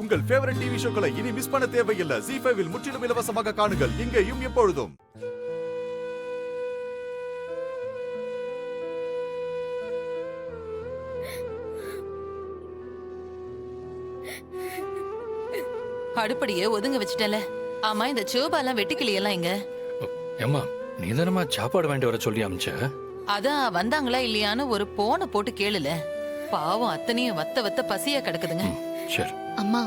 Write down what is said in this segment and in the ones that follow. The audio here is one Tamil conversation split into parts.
உங்கள் ஃபேவரட் டிவி ஷோக்களை இனி மிஸ் பண்ண தேவையில்லை. ZEE5 இல் முற்றிலும் இலவசமாக காணுங்கள், இங்கேயும் எப்பொழுதும். அடுப்படியே ஒதுங்க வச்சுட்டல. ஆமா, இந்த சோபாலாம் வெட்டுக்கிளியெல்லாம் எங்க? ஏம்மா, நீ தானம்மா சாப்பாடு வேண்டி வர சொல்லி அமிச்ச? அதான் வந்தாங்களா இல்லையான்னு ஒரு போனை போட்டு கேளுல. பாவம் அத்தனையும் வத்த வத்த பசியா கிடக்குதுங்க. சரி. அம்மா,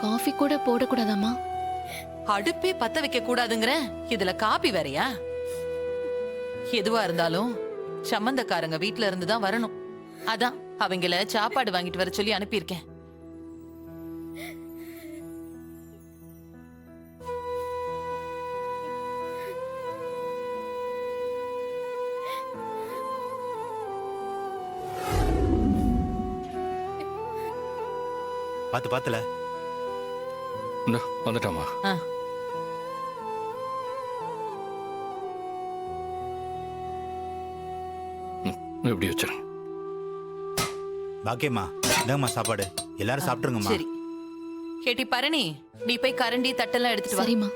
காஃபி கூட போடக்கூடாதாம்மா? அடுப்பே பத்த வைக்க கூடாதுங்கிற, இதுல காபி வேறயா? எதுவா இருந்தாலும் சம்பந்தக்காரங்க வீட்ல இருந்து தான் வரணும். அதான் அவங்கள சாப்பாடு வாங்கிட்டு வர சொல்லி அனுப்பியிருக்கேன். பாத்துல வந்துட்டாமா? எப்படி வச்சிருங்க பாக்கியம்மா, இந்தாங்கம்மா சாப்பாடு. எல்லாரும் சாப்பிட்டுருங்கம்மா. சரி. கேட்டி பரணி, நீ போய் கரண்டி தட்டெல்லாம் எடுத்துட்டு வா. சரிம்மா.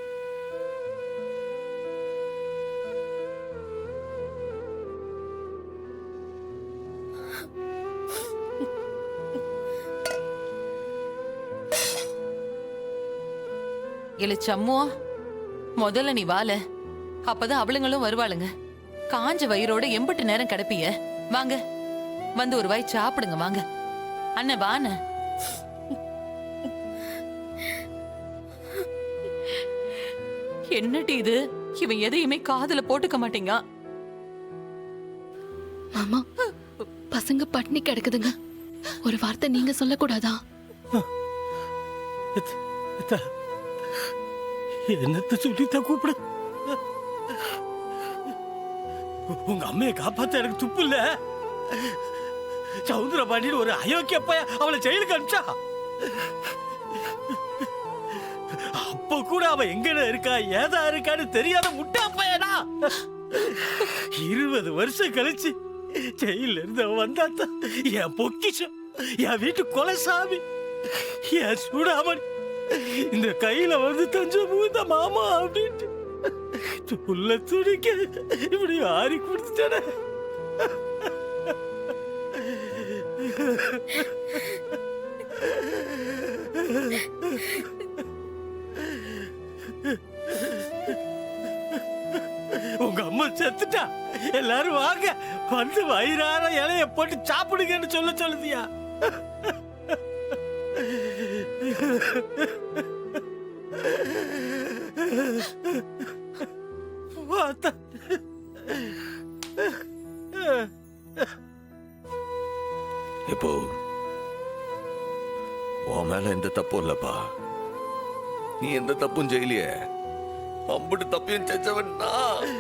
இல்ல சம்மோ, முதல்ல நீ வாழ, அப்பதான் அவளுங்களும் வருவாளுங்க. காஞ்ச வயிறோட எம்பிட்டு நேரம் கிடப்பிய. வாங்க, வந்து ஒரு வாய் சாப்பிடுங்க. வாங்க அண்ணன், வாண்ண. என்னடி இது? இவன் எதையுமே காதுல போட்டுக்க மாட்டேங்க. மாமா, பசங்க பட்னி கிடக்குதுங்க. ஒரு வார்த்தை நீங்க சொல்லக்கூடாதா? என்னத்த சொல்லித்தான் கூப்பிட? உங்க அம்மையை காப்பாத்த எனக்கு துப்பு இல்ல. சவுந்தர பாண்டியன் ஒரு அயோக்கிய பைய அவளை ஜெயிலுக்கு அனுப்பிச்சா. அப்ப கூட அவ எங்க இருக்கா ஏதா இருக்கான்னு தெரியாத முட்டா பையனா. 20 வருஷம் கழிச்சு ஜெயில இருந்து அவன் வந்தாத்தான் என் பொக்கிஷம், என் வீட்டு கொலைசாமி, என் சூடாமணி இந்த கையில வந்து தஞ்சம் பூந்த மாமா அப்படின்ட்டு உள்ள துடிக்க இப்படி ஆறி கொடுத்துட்டானே. உங்க அம்மா செத்துட்டா. எல்லாரும் வாங்க, வந்து வயிறார இலைய போட்டு சாப்பிடுங்கன்னு சொல்லுதியா? இப்போ உன் மேல எந்த தப்பும் இல்லப்பா. நீ எந்த தப்பும் செய்யலையே. அம்புட்டு தப்பையும் செஞ்சவன் நான்.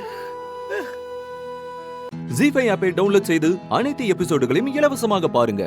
ZEE5 ஆப்பை டவுன்லோட் செய்து அனைத்து எபிசோடுகளையும் இலவசமாக பாருங்க.